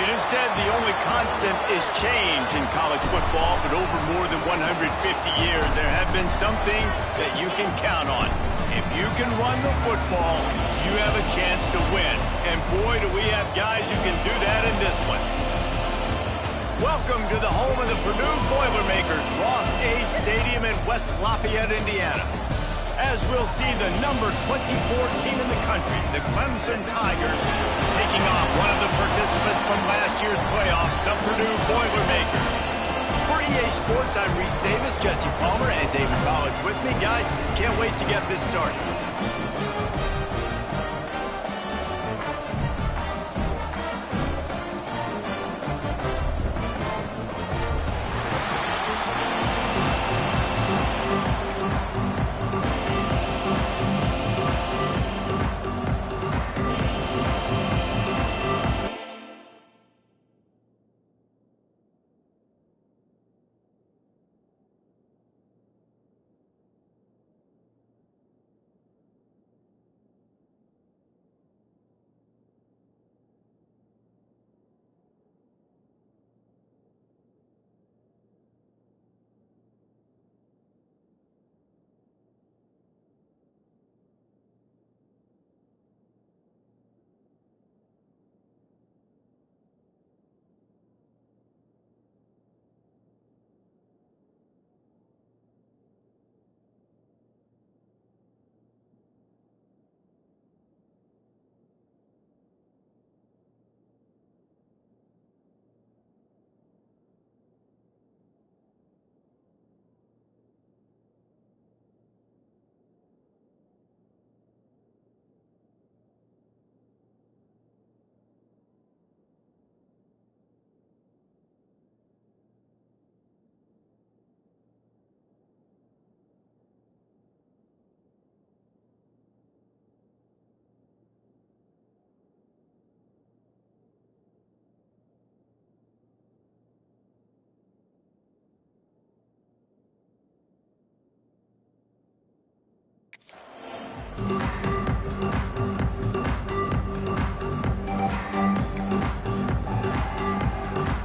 It is said the only constant is change in college football, but over more than 150 years, there have been some things that you can count on. If you can run the football, you have a chance to win. And boy, do we have guys who can do that in this one. Welcome to the home of the Purdue Boilermakers, Ross Age Stadium in West Lafayette, Indiana. As we'll see the number 24 team in the country, the Clemson Tigers, taking on one of the participants from last year's playoff, the Purdue Boilermakers. For EA Sports, I'm Reese Davis, Jesse Palmer, and David Collins with me. Guys, can't wait to get this started.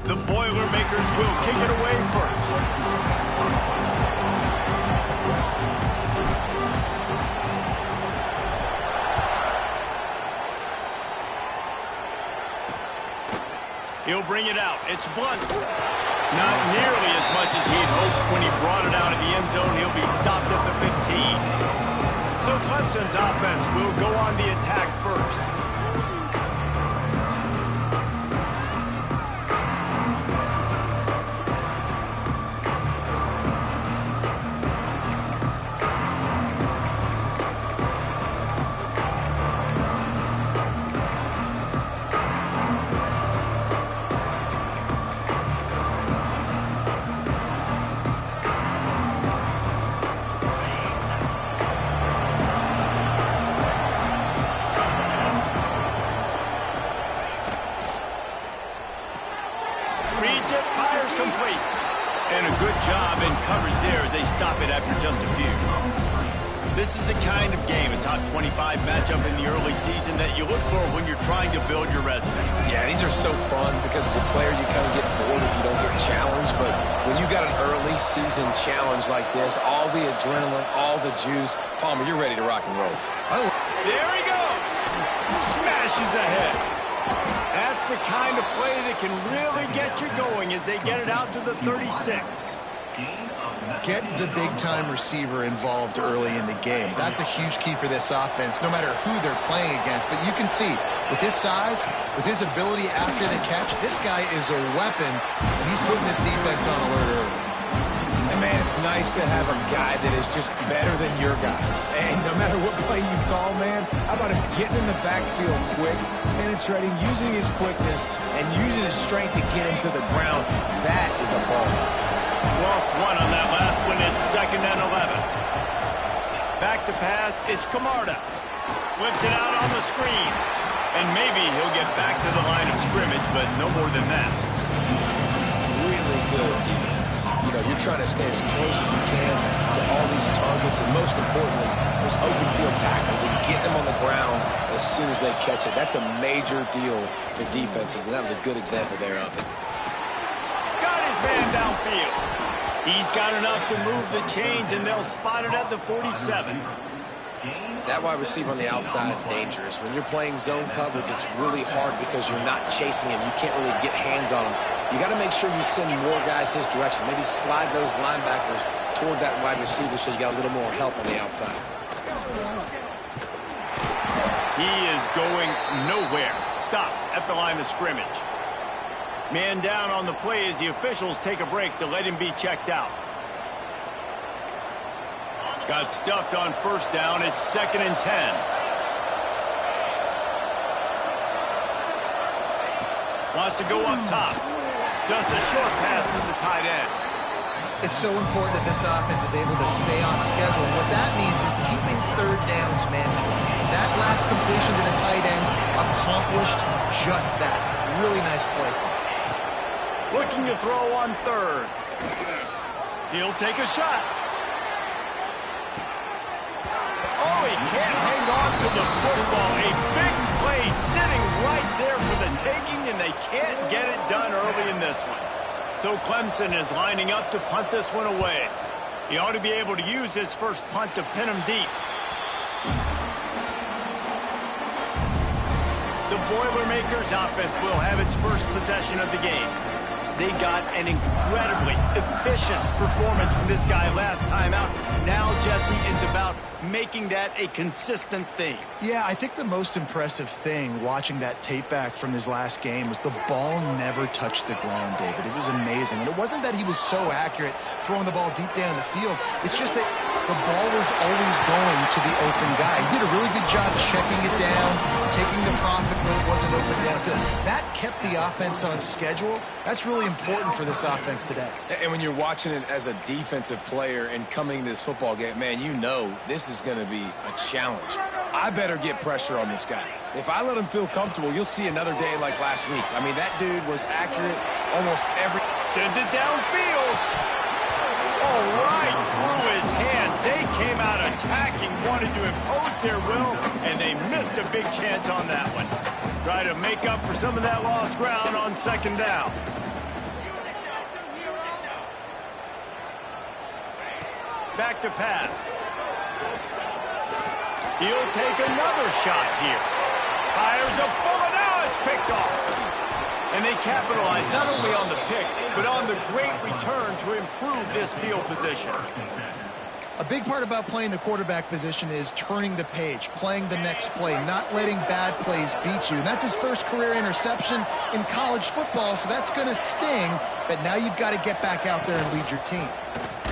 The Boilermakers will kick it away first. He'll bring it out. It's Blunt. Not nearly as much as he'd hoped when he brought it out of the end zone. He'll be stopped at the 15. So Clemson's offense will go on the attack first. Complete. And a good job in coverage there as they stop it after just a few. This is the kind of game, a top 25 matchup in the early season that you look for when you're trying to build your resume. Yeah, these are so fun because as a player you kind of get bored if you don't get challenged, but when you got an early season challenge like this, all the adrenaline, all the juice, Palmer, you're ready to rock and roll. Oh, there he goes. Smashes ahead. That's the kind of play that can really get you going as they get it out to the 36. Get the big-time receiver involved early in the game. That's a huge key for this offense, no matter who they're playing against. But you can see, with his size, with his ability after the catch, this guy is a weapon, and he's putting this defense on alert early. And, man, it's nice to have a guy that is just better than your guys. And no matter what play you call, man, how about him getting in the backfield quick, penetrating, using his quickness, and using his strength to get him to the ground. That is a ball. Lost one on that last one. It's 2nd and 11. Back to pass. It's Camarda. Flips it out on the screen. And maybe he'll get back to the line of scrimmage, but no more than that. Really good defense. You know, you're trying to stay as close as you can to all these targets defense, and most importantly, those open field tackles and getting them on the ground as soon as they catch it. That's a major deal for defenses, and that was a good example there of it. Got his man downfield. He's got enough to move the chains, and they'll spot it at the 47. That wide receiver on the outside is dangerous. When you're playing zone coverage, it's really hard because you're not chasing him. You can't really get hands on him. You got to make sure you send more guys his direction. Maybe slide those linebackers toward that wide receiver so you got a little more help on the outside. He is going nowhere. Stop at the line of scrimmage. Man down on the play as the officials take a break to let him be checked out. Got stuffed on first down. It's 2nd and 10. Wants to go up top. Just a short pass to the tight end. It's so important that this offense is able to stay on schedule. And what that means is keeping third downs manageable. That last completion to the tight end accomplished just that. Really nice play. Looking to throw on third. He'll take a shot. Oh, he can't hang on to the football. A big play sitting right there for the taking, and they can't get it done early in this one. So Clemson is lining up to punt this one away. He ought to be able to use his first punt to pin him deep. The Boilermakers offense will have its first possession of the game. They got an incredibly efficient performance from this guy last time out. Now, Jesse, it's about making that a consistent thing. Yeah, I think the most impressive thing watching that tape back from his last game was the ball never touched the ground, David. It was amazing. And it wasn't that he was so accurate throwing the ball deep down the field. It's just that the ball was always going to the open guy. He did a really good job checking it down, taking the profit when it wasn't open downfield. That kept the offense on schedule. That's really important for this offense today. And when you're watching it as a defensive player and coming to this football game, man, you know this is going to be a challenge. I better get pressure on this guy. If I let him feel comfortable, you'll see another day like last week. I mean, that dude was accurate almost every... Sends it downfield. All right, through his hands. They came out attacking, wanted to impose their will, and they missed a big chance on that one. Try to make up for some of that lost ground on 2nd down. Back to pass. He'll take another shot here. Fires a bullet. Now it's picked off. And they capitalize not only on the pick, but on the great return to improve this field position. A big part about playing the quarterback position is turning the page, playing the next play, not letting bad plays beat you. And that's his first career interception in college football, so that's going to sting. But now you've got to get back out there and lead your team.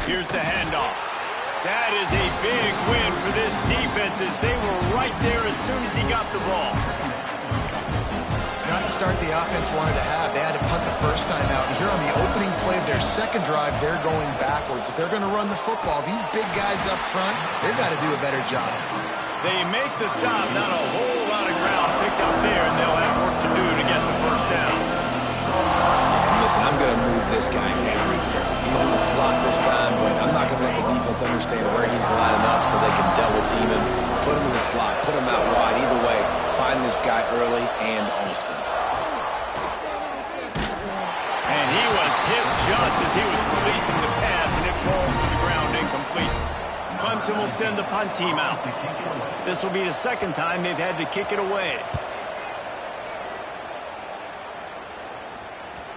Here's the handoff. That is a big win for this defense as they were right there as soon as he got the ball. Not the start the offense wanted to have. They had to punt the first time out. And here on the opening play of their second drive, they're going backwards. If they're going to run the football, these big guys up front, they've got to do a better job. They make the stop. Not a whole lot of ground picked up there, and they'll have work to do to get the first down. Listen, I'm going to move this guy everywhere. He's in the slot this time, but I'm not going to let the defense understand where he's lining up so they can double team him, put him in the slot, put him out wide. Either way, find this guy early and often. And he was hit just as he was releasing the pass, and it falls to the ground incomplete. Clemson will send the punt team out. This will be the second time they've had to kick it away.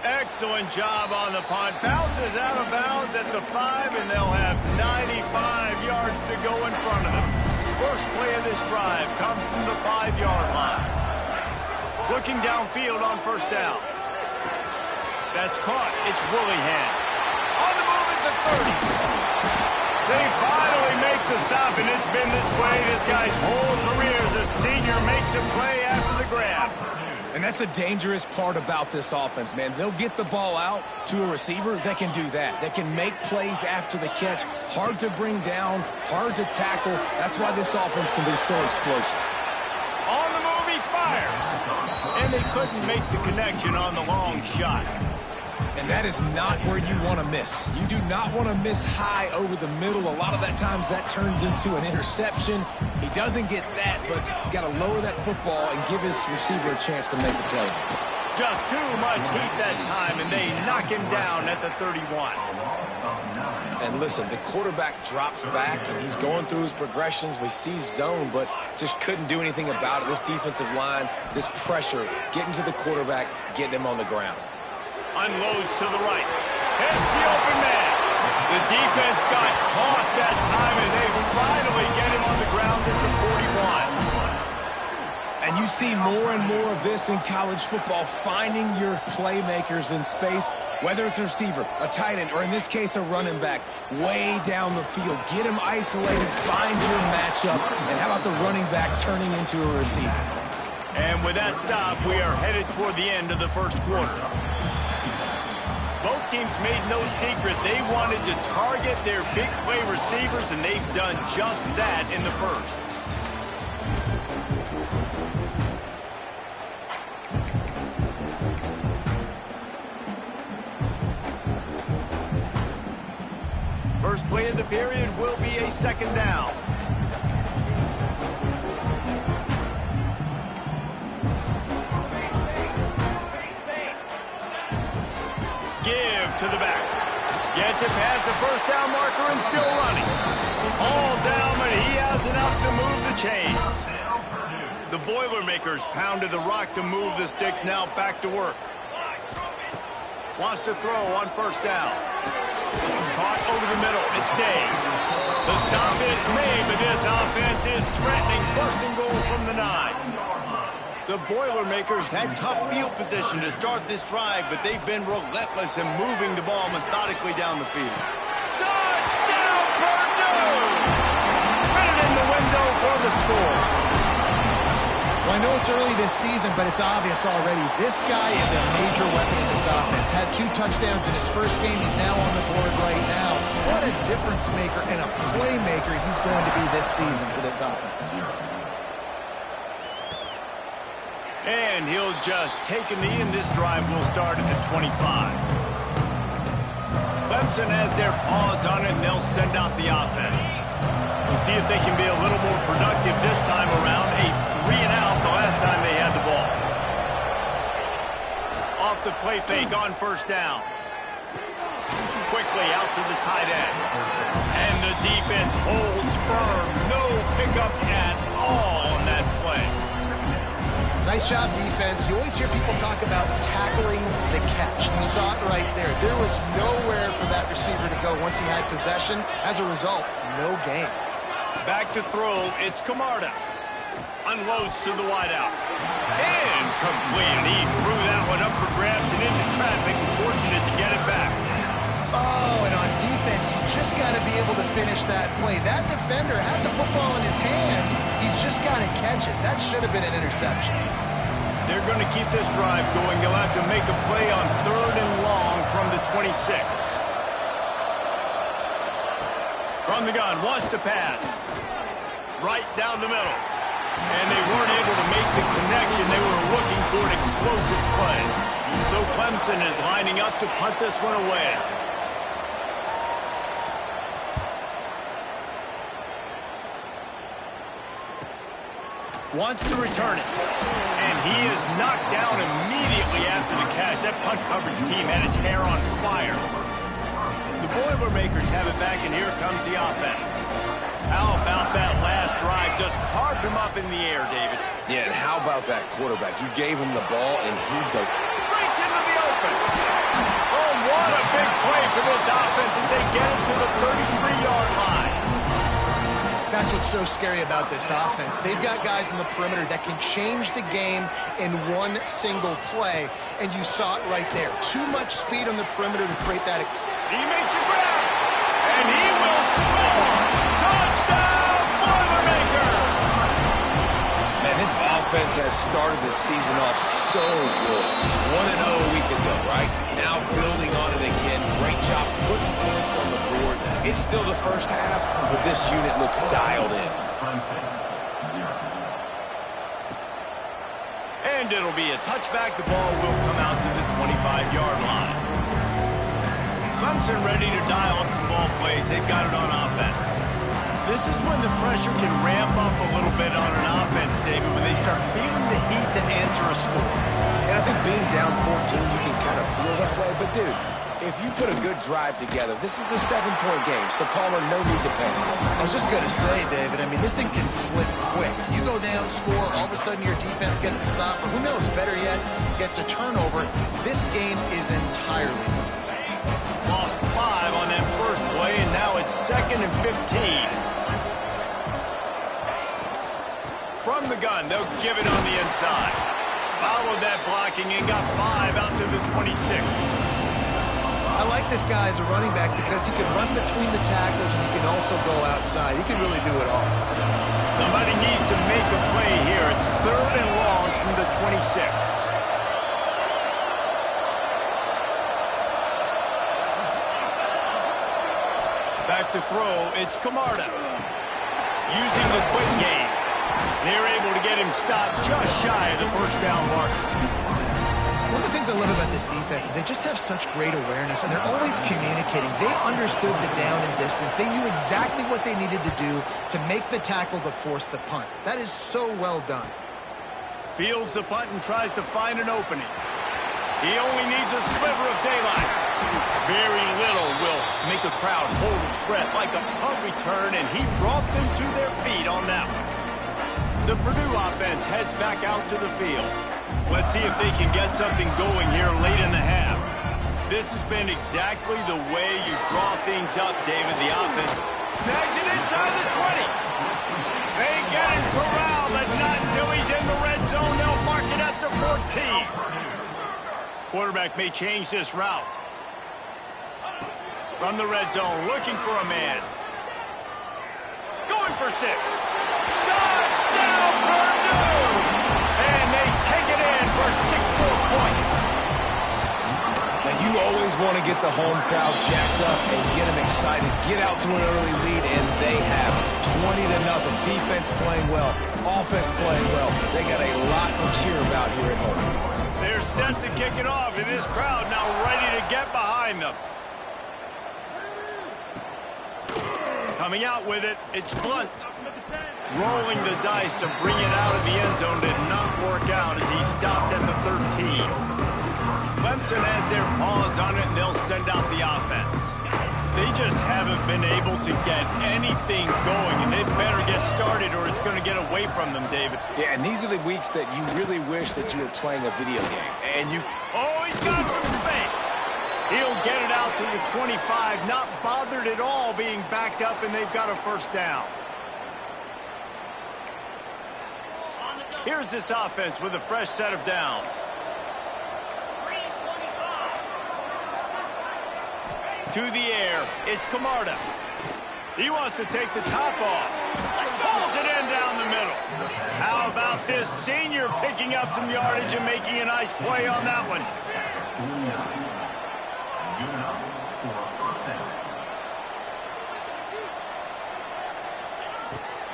Excellent job on the punt. Bounces out of bounds at the 5, and they'll have 95 yards to go in front of them. First play of this drive comes from the 5-yard line. Looking downfield on first down. That's caught. It's Willingham. On the move at the 30. They finally make the stop, and it's been this way this guy's whole career as a senior makes a play after the grab. And that's the dangerous part about this offense, man. They'll get the ball out to a receiver. They can do that. They can make plays after the catch. Hard to bring down, hard to tackle. That's why this offense can be so explosive. On the move, he fires. And they couldn't make the connection on the long shot. And that is not where you want to miss. You do not want to miss high over the middle. A lot of that times that turns into an interception. He doesn't get that, but he's got to lower that football and give his receiver a chance to make a play. Just too much heat that time, and they knock him down at the 31. And listen, the quarterback drops back, and he's going through his progressions. We see zone, but just couldn't do anything about it. This defensive line, this pressure, getting to the quarterback, getting him on the ground. Unloads to the right. Hits the open man. The defense got caught that time, and they finally get him on the ground at the 41. And you see more and more of this in college football, finding your playmakers in space, whether it's a receiver, a tight end, or in this case, a running back, way down the field. Get him isolated, find your matchup, and how about the running back turning into a receiver? And with that stop, we are headed toward the end of the first quarter. Both teams made no secret they wanted to target their big play receivers, and they've done just that in the first. First play of the period will be a second down. Give to the back. Gets it past the first down marker and still running. All down, but he has enough to move the chains. The Boilermakers pounded the rock to move the sticks, now back to work. Wants to throw on first down. Caught over the middle. It's Day. The stop is made, but this offense is threatening first and goal from the 9. The Boilermakers had tough field position to start this drive, but they've been relentless in moving the ball methodically down the field. Touchdown, Purdue! Fitted in the window for the score. Well, I know it's early this season, but it's obvious already. This guy is a major weapon in this offense. Had 2 touchdowns in his first game. He's now on the board right now. What a difference maker and a playmaker he's going to be this season for this offense. And he'll just take a knee, and this drive will start at the 25. Clemson has their paws on it, and they'll send out the offense. We'll see if they can be a little more productive this time around. A 3-and-out the last time they had the ball. Off the play fake on first down. Quickly out to the tight end. And the defense holds firm. No pickup at all on that play. Nice job, defense. You always hear people talk about tackling the catch. You saw it right there. There was nowhere for that receiver to go once he had possession. As a result, no gain. Back to throw, it's Camarda. Unloads to the wideout. Incomplete. He threw that one up for grabs and into traffic. Fortunate to get it back. Oh, and on defense, you just got to be able to finish that play. That defender had the football in his hands. He's just got to catch it. That should have been an interception. They're going to keep this drive going. They'll have to make a play on 3rd and long from the 26. From the gun, wants to pass. Right down the middle. And they weren't able to make the connection. They were looking for an explosive play. So Clemson is lining up to punt this one away. Wants to return it. And he is knocked down immediately after the catch. That punt coverage team had its hair on fire. The Boilermakers have it back, and here comes the offense. How about that last drive? Just carved him up in the air, David. Yeah, and how about that quarterback? You gave him the ball, and he breaks into the open. Oh, what a big play for this offense as they get it to the 33-yard line. That's what's so scary about this offense. They've got guys in the perimeter that can change the game in one single play, and you saw it right there. Too much speed on the perimeter to create that. He makes a grab, and he will score. Touchdown, Boilermaker! Man, this offense has started this season off so good. 1-0 a week ago, right? Now building on it again. Great job putting points on the board. It's still the first half, but this unit looks dialed in. And it'll be a touchback. The ball will come out to the 25-yard line. Clemson ready to dial up some ball plays. They've got it on offense. This is when the pressure can ramp up a little bit on an offense, David, when they start feeling the heat to answer a score. And I think being down 14, you can kind of feel that way. But, dude, if you put a good drive together, this is a 7-point game, so Palmer, no need to panic. I was just going to say, David, I mean, this thing can flip quick. You go down, score, all of a sudden your defense gets a stop, or who knows, better yet, gets a turnover. This game is entirely different. Lost 5 on that first play, and now it's 2nd and 15. From the gun, they'll give it on the inside. Followed that blocking and got 5 out to the 26. I like this guy as a running back because he can run between the tackles and he can also go outside. He can really do it all. Somebody needs to make a play here. It's 3rd and long from the 26. Back to throw, it's Camarda. Using the quick game. They're able to get him stopped just shy of the first down mark. One of the things I love about this defense is they just have such great awareness, and they're always communicating. They understood the down and distance. They knew exactly what they needed to do to make the tackle to force the punt. That is so well done. Fields the punt and tries to find an opening. He only needs a sliver of daylight. Very little will make a crowd hold its breath like a punt return, and he brought them to their feet on that one. The Purdue offense heads back out to the field. Let's see if they can get something going here late in the half. This has been exactly the way you draw things up, David. The offense snags it inside the 20. They get him corralled, but not until he's in the red zone. They'll mark it at the 14. Quarterback may change this route. From the red zone, looking for a man. Going for 6. Touchdown, Purdue! And they take it in for 6 more points. Now, you always want to get the home crowd jacked up and get them excited. Get out to an early lead, and they have 20-0. Defense playing well. Offense playing well. They got a lot to cheer about here at home. They're set to kick it off, and this crowd now ready to get behind them. Coming out with it, it's Blunt. Rolling the dice to bring it out of the end zone did not work out as he stopped at the 13. Clemson has their paws on it, and they'll send out the offense. They just haven't been able to get anything going, and they better get started or it's going to get away from them, David. Yeah, and these are the weeks that you really wish that you were playing a video game. And you... Oh, he's got some space. He'll get it out to the 25, not bothered at all being backed up, and they've got a first down. Here's this offense with a fresh set of downs. To the air, it's Camarda. He wants to take the top off. Pulls it in down the middle. How about this senior picking up some yardage and making a nice play on that one?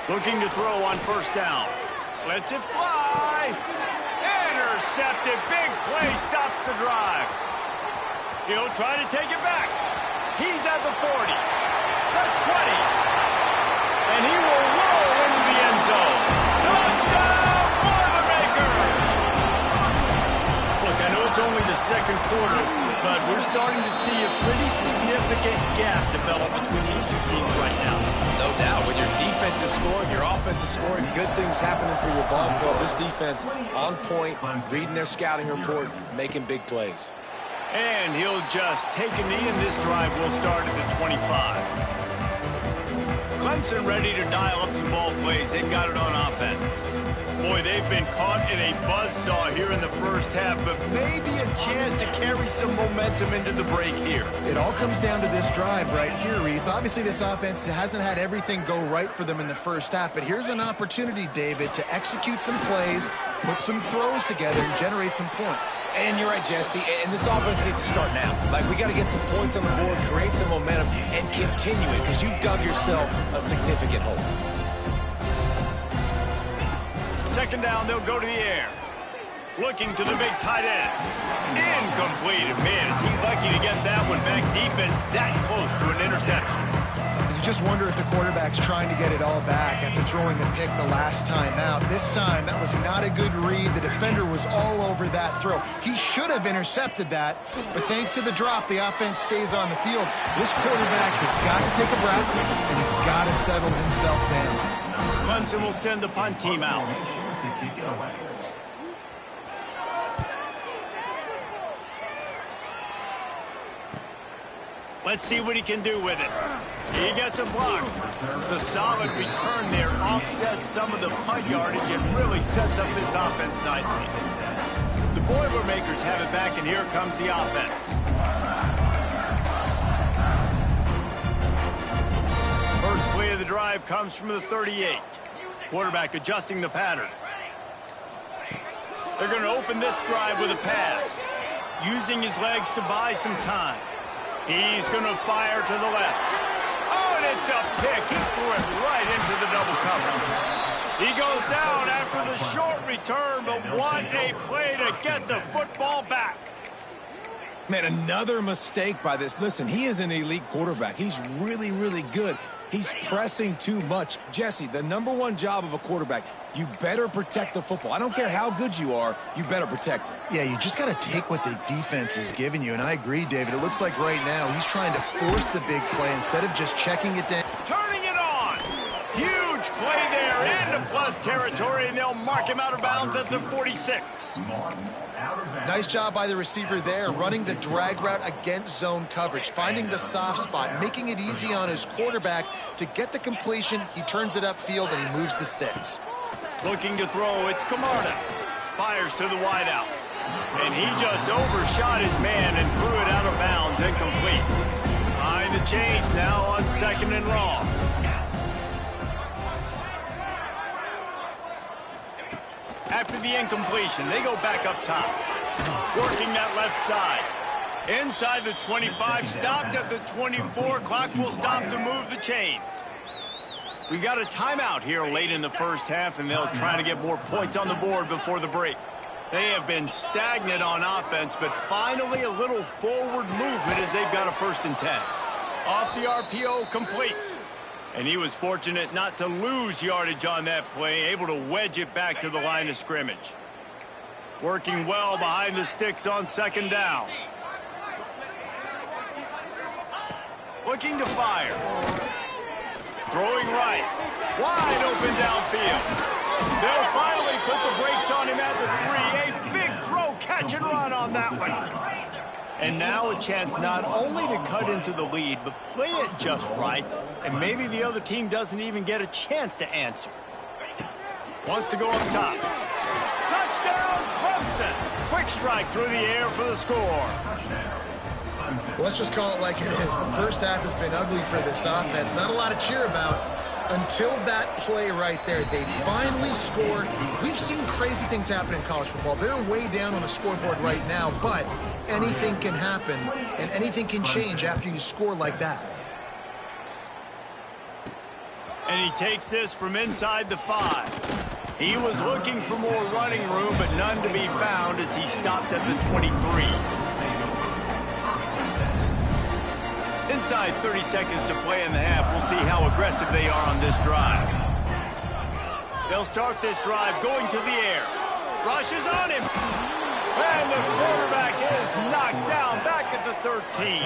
Looking to throw on first down. Lets it fly. Intercepted. Big play stops the drive. He'll try to take it back. He's at the 40. The 20. And he will roll into the end zone. Touchdown, Boilermakers! Look, I know it's only the second quarter, but we're starting to see a pretty significant gap develop between these two teams right now. No doubt. When your defense is scoring, your offense is scoring, good things happening for your ball club. This defense on point, reading their scouting report, making big plays. And he'll just take a knee, and this drive will start at the 25. Clemson ready to dial up some ball plays. They've got it on offense. Boy, they've been caught in a buzzsaw here in the first half, but maybe a chance to carry some momentum into the break here. It all comes down to this drive right here, Reese. Obviously, this offense hasn't had everything go right for them in the first half, but here's an opportunity, David, to execute some plays, put some throws together, and generate some points. And you're right, Jesse, and this offense needs to start now. Like, we got to get some points on the board, create some momentum, and continue it, because you've dug yourself a significant hole. Second down, they'll go to the air. Looking to the big tight end. Incomplete. Man, is he lucky to get that one back. Defense that close to an interception. You just wonder if the quarterback's trying to get it all back after throwing a pick the last time out. This time, that was not a good read. The defender was all over that throw. He should have intercepted that, but thanks to the drop, the offense stays on the field. This quarterback has got to take a breath, and he's got to settle himself down. Clemson will send the punt team out. Let's see what he can do with it. He gets a block. The solid return there offsets some of the punt yardage and really sets up his offense nicely. The Boilermakers have it back, and here comes the offense. First play of the drive comes from the 38. Quarterback adjusting the pattern. They're going to open this drive with a pass, using his legs to buy some time. He's going to fire to the left. Oh, and it's a pick. He threw it right into the double coverage. He goes down after the short return, but what a play to get the football back. Man, another mistake by this. Listen, he is an elite quarterback. He's really, really good. He's pressing too much. Jesse, the #1 job of a quarterback, you better protect the football. I don't care how good you are, you better protect it. Yeah, you just got to take what the defense is giving you, and I agree, David. It looks like right now he's trying to force the big play instead of just checking it down. Turning it on. Huge play there into plus territory, and they'll mark him out of bounds at the 46. Nice job by the receiver there, running the drag route against zone coverage, finding the soft spot, making it easy on his quarterback to get the completion. He turns it upfield, and he moves the sticks. Looking to throw, it's Camarda. Fires to the wideout. And he just overshot his man and threw it out of bounds, incomplete. Behind the chains now on 2nd and long. After the incompletion, they go back up top. Working that left side. Inside the 25, stopped at the 24. Clock will stop to move the chains. We got a timeout here late in the first half, and they'll try to get more points on the board before the break. They have been stagnant on offense, but finally a little forward movement as they've got a 1st and 10. Off the RPO, complete. And he was fortunate not to lose yardage on that play, able to wedge it back to the line of scrimmage. Working well behind the sticks on 2nd down. Looking to fire. Throwing right. Wide open downfield. They'll finally put the brakes on him at the 3. A big throw, catch and run on that one. And now a chance not only to cut into the lead, but play it just right, and maybe the other team doesn't even get a chance to answer. Wants to go up top. Touchdown, Clemson! Quick strike through the air for the score. Well, let's just call it like it is. The first half has been ugly for this offense. Not a lot to cheer about until that play right there. They finally score. We've seen crazy things happen in college football. They're way down on the scoreboard right now, but anything can happen, and anything can change after you score like that. And he takes this from inside the 5. He was looking for more running room, but none to be found as he stopped at the 23. Inside 30 seconds to play in the half. We'll see how aggressive they are on this drive. They'll start this drive going to the air. Rushes on him. And the quarterback is knocked down back at the 13.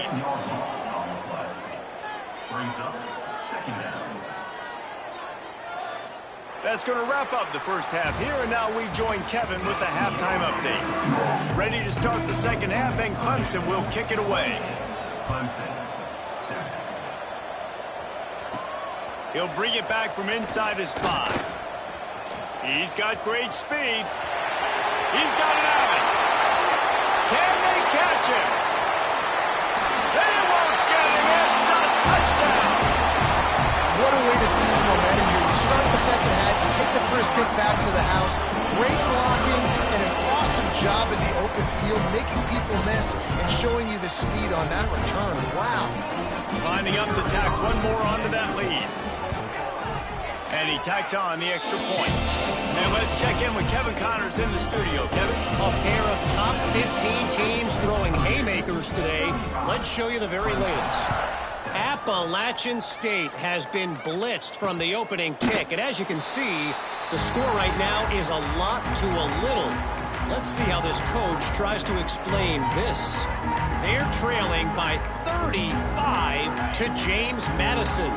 That's going to wrap up the first half here, and now we join Kevin with the halftime update. Ready to start the second half, and Clemson will kick it away. He'll bring it back from inside his 5. He's got great speed. He's got it out. Can they catch him? They won't get him. It's a touchdown. What a way to seize momentum here. You start the second half, you take the first kick back to the house. Great blocking and an awesome job in the open field, making people miss and showing you the speed on that return. Wow. Lining up to tack one more onto that lead. And he tacks on the extra point. And let's check in with Kevin Connors in the studio. Kevin? A pair of top 15 teams throwing haymakers today. Let's show you the very latest. Appalachian State has been blitzed from the opening kick. And as you can see, the score right now is a lot to a little. Let's see how this coach tries to explain this. They're trailing by 35 to James Madison.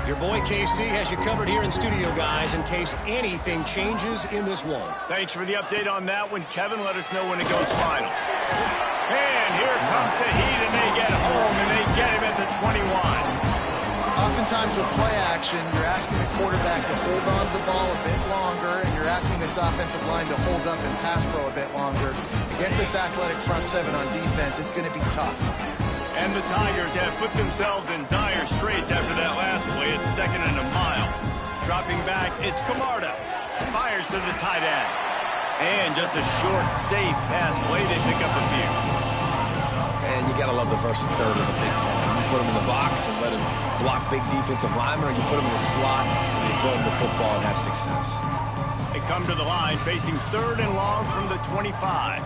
Your boy KC has you covered here in studio, guys, in case anything changes in this one. Thanks for the update on that one, Kevin. Let us know when it goes final. And here comes the heat, and they get home, and they get him at the 21. Oftentimes with play action, you're asking the quarterback to hold on to the ball a bit longer, and you're asking this offensive line to hold up and pass pro a bit longer. Against this athletic front seven on defense, it's going to be tough. And the Tigers have put themselves in dire straits after that last play. It's 2nd and a mile. Dropping back, it's Camarda. Fires to the tight end. And just a short, safe pass play. They pick up a few. And you got to love the versatility of the big fella. You put him in the box and let him block big defensive linemen, or you put him in the slot and you throw him the football and have success. They come to the line facing 3rd and long from the 25.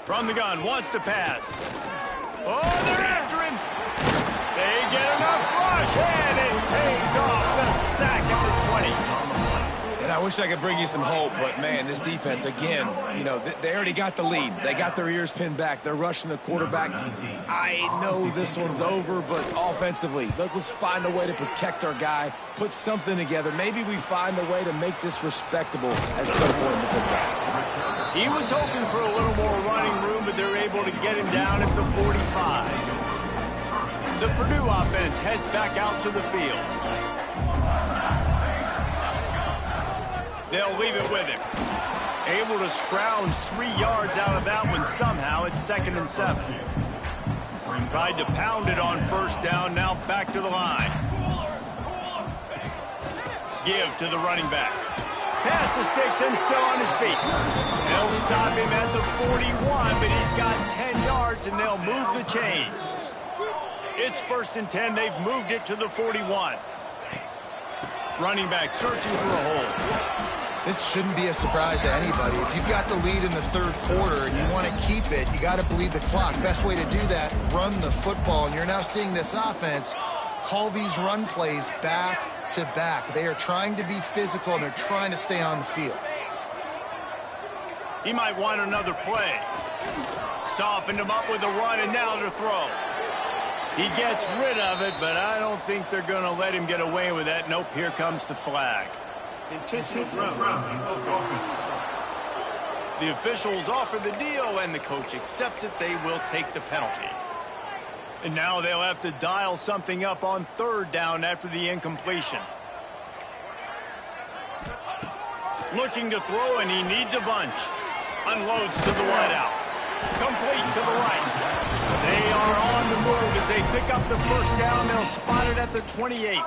From the gun, wants to pass. Oh, they're after him. They get enough rush, and it pays off. The sack at the 20. And I wish I could bring you some hope, but, man, this defense, again, you know, they already got the lead. They got their ears pinned back. They're rushing the quarterback. I know this one's over, but offensively, let's find a way to protect our guy, put something together. Maybe we find a way to make this respectable at some point in the fifth half. He was hoping for a little more running room, but they're able to get him down at the 45. The Purdue offense heads back out to the field. They'll leave it with him. Able to scrounge 3 yards out of that one somehow. It's 2nd and 7. Tried to pound it on 1st down. Now back to the line. Give to the running back. Pass the sticks and still on his feet. They'll stop him at the 41, but he's got 10 yards, and they'll move the chains. It's 1st and 10. They've moved it to the 41. Running back searching for a hole. This shouldn't be a surprise to anybody. If you've got the lead in the 3rd quarter and you want to keep it, you got to bleed the clock. Best way to do that, run the football. And you're now seeing this offense call these run plays back to back. They are trying to be physical, and they're trying to stay on the field. He might want another play. Softened him up with a run, and now to throw. He gets rid of it, but I don't think they're going to let him get away with that. Nope, here comes the flag. Intentional throw. The officials offer the deal, and the coach accepts it. They will take the penalty. And now they'll have to dial something up on 3rd down after the incompletion. Looking to throw, and he needs a bunch. Unloads to the wideout. Complete to the right. They are on the move as they pick up the 1st down. They'll spot it at the 28.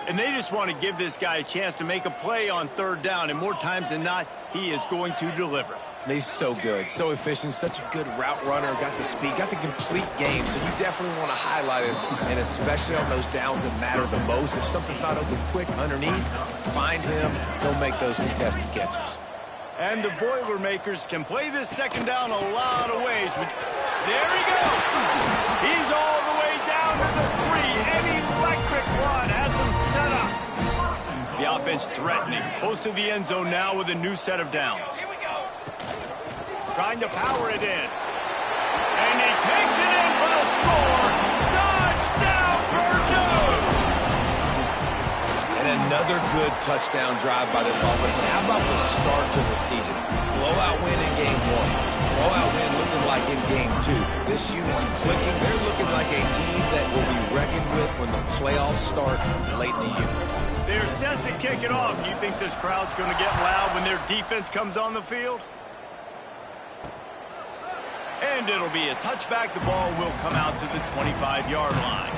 And they just want to give this guy a chance to make a play on 3rd down. And more times than not, he is going to deliver. He's so good, so efficient, such a good route runner, got the speed, got the complete game, so you definitely want to highlight it, and especially on those downs that matter the most. If something's not open quick underneath, find him, he'll make those contested catches. And the Boilermakers can play this 2nd down a lot of ways. There he goes! He's all the way down to the 3. An electric run has him set up. The offense threatening, close to the end zone now with a new set of downs. Trying to power it in. And he takes it in for the score. Touchdown, Purdue! And another good touchdown drive by this offense. And how about the start to the season? Blowout win in game 1. Blowout win looking like in game 2. This unit's clicking. They're looking like a team that will be reckoned with when the playoffs start late in the year. They're set to kick it off. You think this crowd's going to get loud when their defense comes on the field? And it'll be a touchback. The ball will come out to the 25-yard line.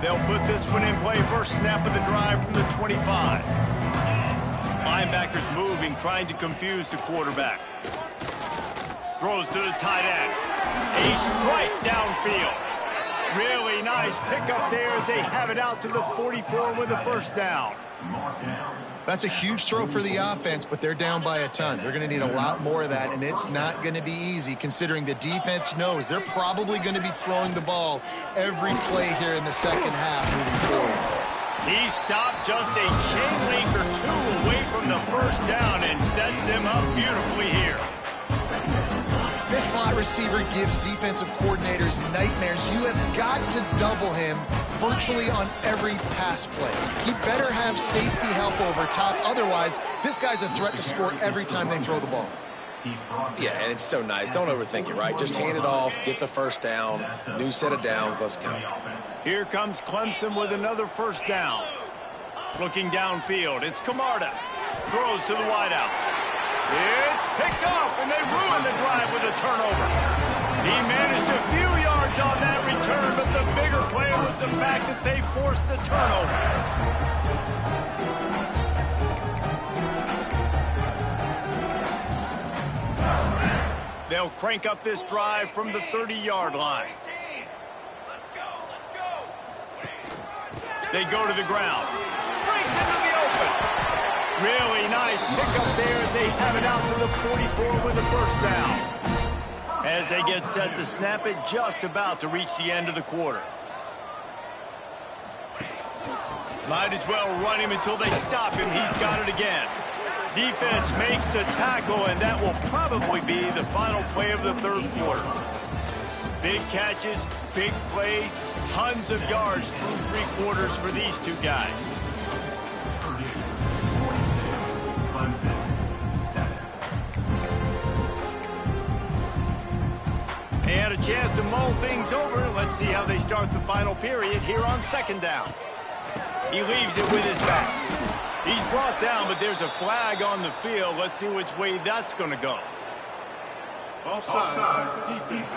They'll put this one in play. First snap of the drive from the 25. Linebackers moving, trying to confuse the quarterback. Throws to the tight end. A strike downfield. Really nice pickup there as they have it out to the 44 with a first down. That's a huge throw for the offense, but they're down by a ton. They're going to need a lot more of that, and it's not going to be easy considering the defense knows they're probably going to be throwing the ball every play here in the second half moving forward. He stopped just a chain link or two away from the first down and sets them up beautifully here. This slot receiver gives defensive coordinators nightmares. You have got to double him virtually on every pass play. He better have safety help over top. Otherwise, this guy's a threat to score every time they throw the ball. Yeah, and it's so nice. Don't overthink it, right? Just hand it off, get the first down, new set of downs, let's go. Here comes Clemson with another first down. Looking downfield, it's Camarda. Throws to the wideout. It's picked off, and they ruin the drive with a turnover. He managed a few yards on that return, but the bigger play was the fact that they forced the turnover. They'll crank up this drive from the 30-yard line. They go to the ground. Breaks into the open. Really nice pickup there as they have it out to the 44 with the first down. As they get set to snap it, just about to reach the end of the quarter. Might as well run him until they stop him. He's got it again. Defense makes the tackle, and that will probably be the final play of the third quarter. Big catches, big plays, tons of yards through three quarters for these two guys. They had a chance to mull things over. Let's see how they start the final period here on second down. He leaves it with his back. He's brought down, but there's a flag on the field. Let's see which way that's going to go. Offside, defense.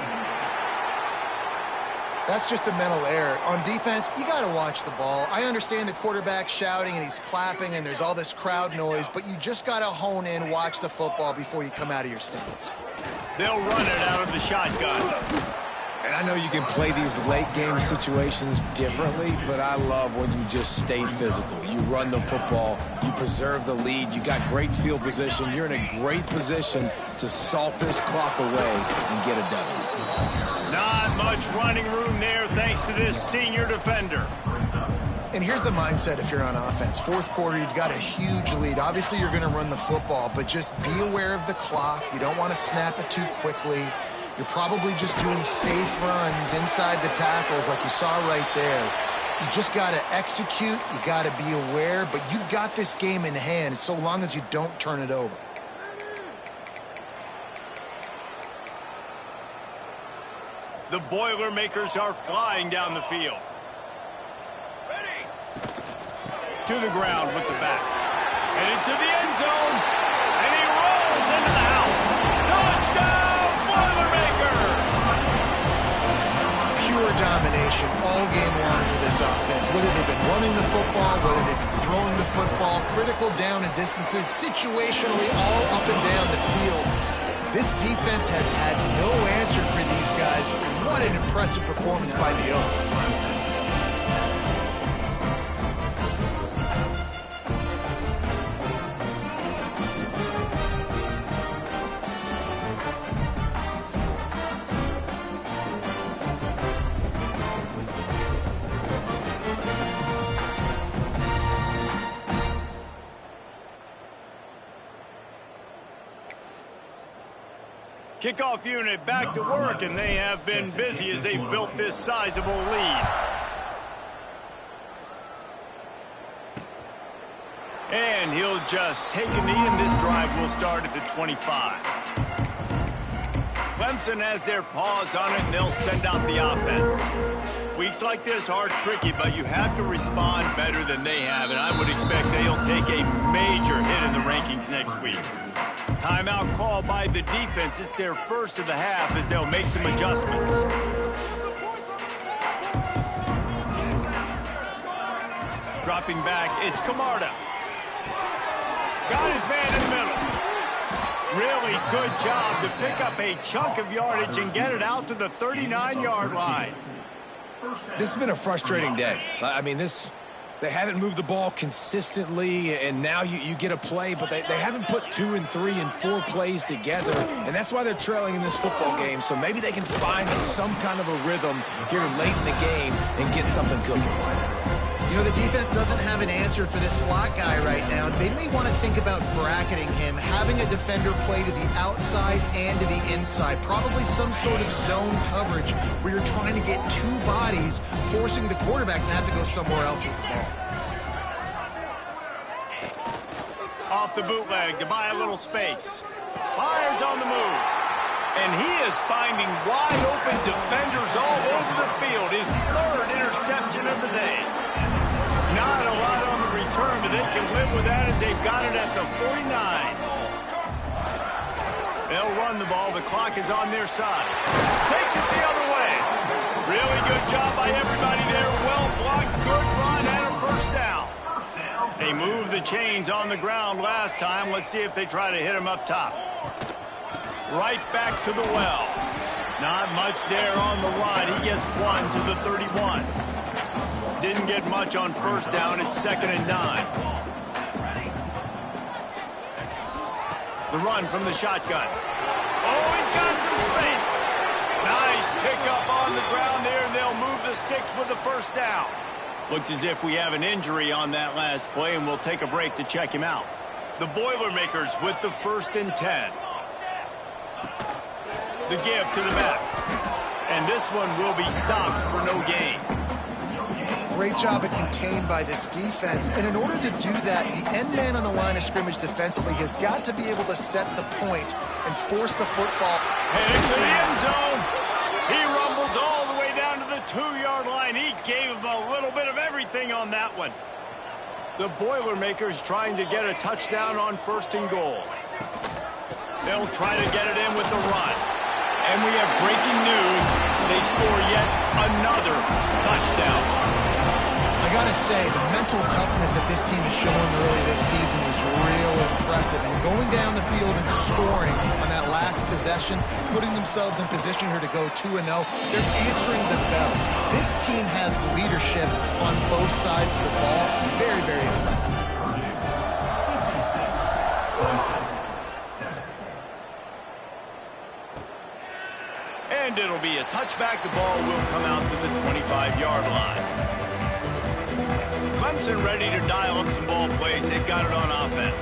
That's just a mental error. On defense, you got to watch the ball. I understand the quarterback shouting and he's clapping and there's all this crowd noise, but you just got to hone in, watch the football before you come out of your stance. They'll run it out of the shotgun. And I know you can play these late-game situations differently, but I love when you just stay physical. You run the football, you preserve the lead, you got great field position, you're in a great position to salt this clock away and get a W. Not much running room there thanks to this senior defender. And here's the mindset if you're on offense. Fourth quarter, you've got a huge lead. Obviously, you're going to run the football, but just be aware of the clock. You don't want to snap it too quickly. You're probably just doing safe runs inside the tackles like you saw right there. You just got to execute. You got to be aware, but you've got this game in hand so long as you don't turn it over. The Boilermakers are flying down the field. To the ground with the back. And into the end zone. And he rolls into the house. Touchdown, Boilermakers! Pure domination all game long for this offense. Whether they've been running the football, whether they've been throwing the football, critical down and distances, situationally all up and down the field. This defense has had no answer for these guys. What an impressive performance by the O. Kickoff unit back to work, and they have been busy as they've built this sizable lead. And he'll just take a knee, and this drive will start at the 25. Clemson has their paws on it, and they'll send out the offense. Weeks like this are tricky, but you have to respond better than they have, and I would expect they'll take a major hit in the rankings next week. Timeout call by the defense. It's their first of the half as they'll make some adjustments. Dropping back, it's Camarda. Got his man in the middle. really good job to pick up a chunk of yardage and get it out to the 39-yard line. This has been a frustrating day. I mean, they haven't moved the ball consistently, and now you get a play, but they haven't put 2 and 3 and 4 plays together, and that's why they're trailing in this football game. So maybe they can find some kind of a rhythm here late in the game and get something cooking. You know, the defense doesn't have an answer for this slot guy right now. They may want to think about bracketing him, having a defender play to the outside and to the inside. Probably some sort of zone coverage where you're trying to get 2 bodies, forcing the quarterback to have to go somewhere else with the ball. Off the bootleg to buy a little space. Fires on the move. And he is finding wide open defenders all over the field. His 3rd interception of the day. Not a lot on the return, but they can live with that as they've got it at the 49. They'll run the ball. The clock is on their side. Takes it the other way. Really good job by everybody there. Well blocked, good run, and a first down. They moved the chains on the ground last time. Let's see if they try to hit him up top. Right back to the well. Not much there on the run. He gets 1 to the 31. Didn't get much on first down. It's 2nd and 9. The run from the shotgun. Oh, he's got some space. Nice pickup on the ground there, and they'll move the sticks with the first down. Looks as if we have an injury on that last play, and we'll take a break to check him out. The Boilermakers with the 1st and 10. The give to the back. And this one will be stopped for no gain. Great job at contained by this defense. And in order to do that, the end man on the line of scrimmage defensively has got to be able to set the point and force the football. Heading to the end zone. He rumbles all the way down to the 2-yard line. He gave him a little bit of everything on that one. The Boilermakers trying to get a touchdown on 1st and goal. They'll try to get it in with the run. And we have breaking news. They score yet another touchdown. I gotta say, the mental toughness that this team is showing early this season is real impressive. And going down the field and scoring on that last possession, putting themselves in position here to go 2-0, they're answering the bell. This team has leadership on both sides of the ball. Very, very impressive. And it'll be a touchback. The ball will come out to the 25-yard line. Clemson ready to dial up some ball plays. They've got it on offense.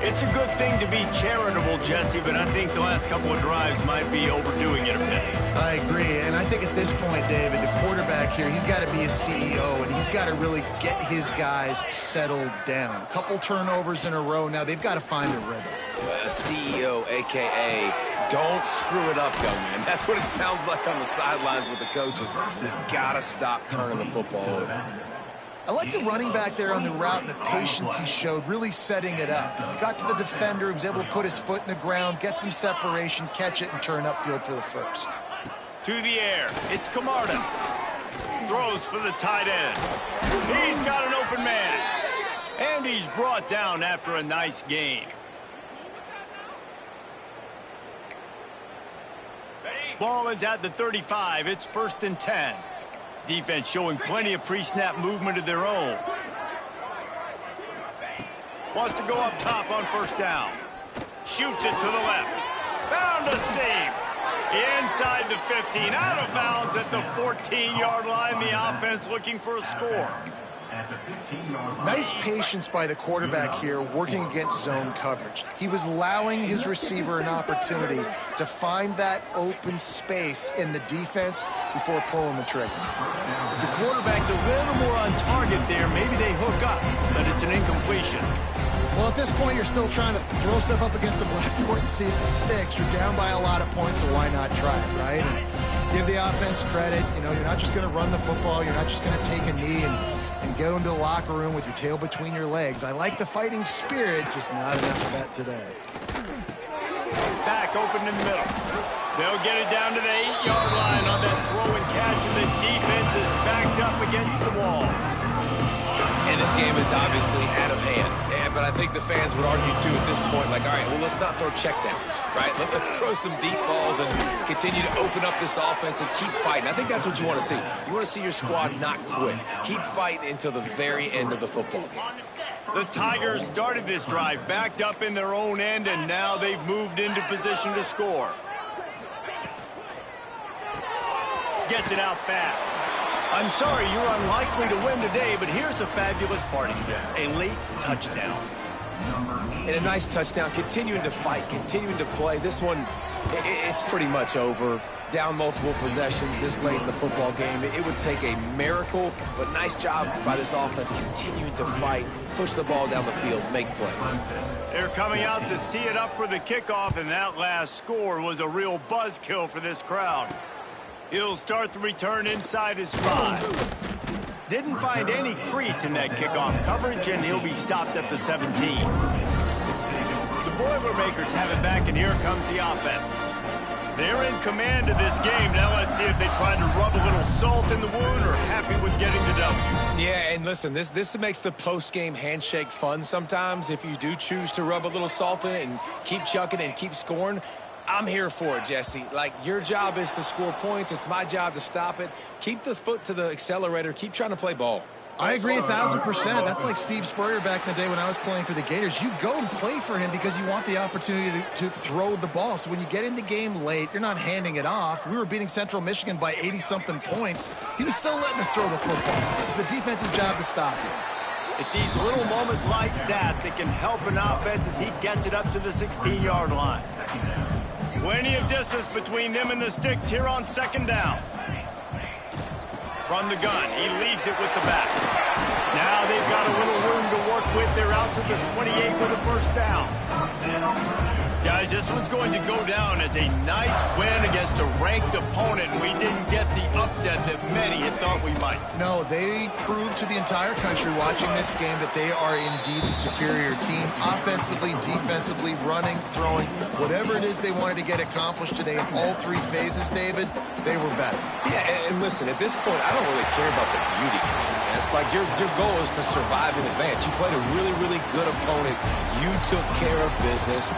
It's a good thing to be charitable, Jesse, but I think the last couple of drives might be overdoing it a bit. I agree, and I think at this point, David, the quarterback here, he's got to be a CEO, and he's got to really get his guys settled down. A couple turnovers in a row. Now they've got to find a rhythm. CEO, a.k.a. don't screw it up, young man. That's what it sounds like on the sidelines with the coaches. You got to stop turning the football over. I like the running back there on the route and the patience he showed, really setting it up. He got to the defender, he was able to put his foot in the ground, get some separation, catch it, and turn upfield for the first. To the air, it's Camarda. Throws for the tight end. He's got an open man. And he's brought down after a nice gain. Ball is at the 35. It's 1st and 10. Defense showing plenty of pre-snap movement of their own. Wants to go up top on first down. Shoots it to the left. Found a save. Inside the 15. Out of bounds at the 14-yard line. The offense looking for a score. Nice patience by the quarterback here working against zone coverage. He was allowing his receiver an opportunity to find that open space in the defense before pulling the trigger. If the quarterback's a little more on target there, maybe they hook up, but it's an incompletion. Well, at this point, you're still trying to throw stuff up against the blackboard and see if it sticks. You're down by a lot of points, so why not try it, right? And give the offense credit. You know, you're not just going to run the football. You're not just going to take a knee and go into the locker room with your tail between your legs. I like the fighting spirit, just not enough of that today. Back open in the middle. They'll get it down to the 8-yard line on that throw and catch, and the defense is backed up against the wall. And this game is obviously out of hand. But I think the fans would argue, too, at this point, like, all right, well, let's not throw checkdowns, right? Let's throw some deep balls and continue to open up this offense and keep fighting. I think that's what you want to see. You want to see your squad not quit. Keep fighting until the very end of the football game. The Tigers started this drive backed up in their own end, and now they've moved into position to score. Gets it out fast. I'm sorry you're unlikely to win today, but here's a fabulous parting gift, a late touchdown. And a nice touchdown, continuing to fight, continuing to play. This one, it's pretty much over. Down multiple possessions this late in the football game. It would take a miracle, but nice job by this offense continuing to fight, push the ball down the field, make plays. They're coming out to tee it up for the kickoff, and that last score was a real buzzkill for this crowd. He'll start the return inside his 5. Didn't find any crease in that kickoff coverage, and he'll be stopped at the 17. The Boilermakers have it back, and here comes the offense. They're in command of this game. Now let's see if they try to rub a little salt in the wound or happy with getting the W. Yeah, and listen, this makes the post-game handshake fun sometimes. If you do choose to rub a little salt in it and keep chucking and keep scoring, I'm here for it, Jesse. Like, your job is to score points. It's my job to stop it. Keep the foot to the accelerator. Keep trying to play ball. I agree 1,000%. That's like Steve Spurrier back in the day when I was playing for the Gators. You go and play for him because you want the opportunity to throw the ball. So when you get in the game late, you're not handing it off. We were beating Central Michigan by 80-something points. He was still letting us throw the football. It's the defense's job to stop you. It's these little moments like that that can help an offense as he gets it up to the 16-yard line. Plenty of distance between them and the sticks here on second down. From the gun, he leaves it with the back. Now they've got a little room to work with. They're out to the 28 with a first down. Guys, this one's going to go down as a nice win against a ranked opponent. We didn't get the upset that many had thought we might. No, they proved to the entire country watching this game that they are indeed the superior team. Offensively, defensively, running, throwing, whatever it is they wanted to get accomplished today in all three phases, David, they were better. Yeah, and listen, at this point, I don't really care about the beauty contest. Like, your goal is to survive in advance. You played a really, really good opponent. You took care of business.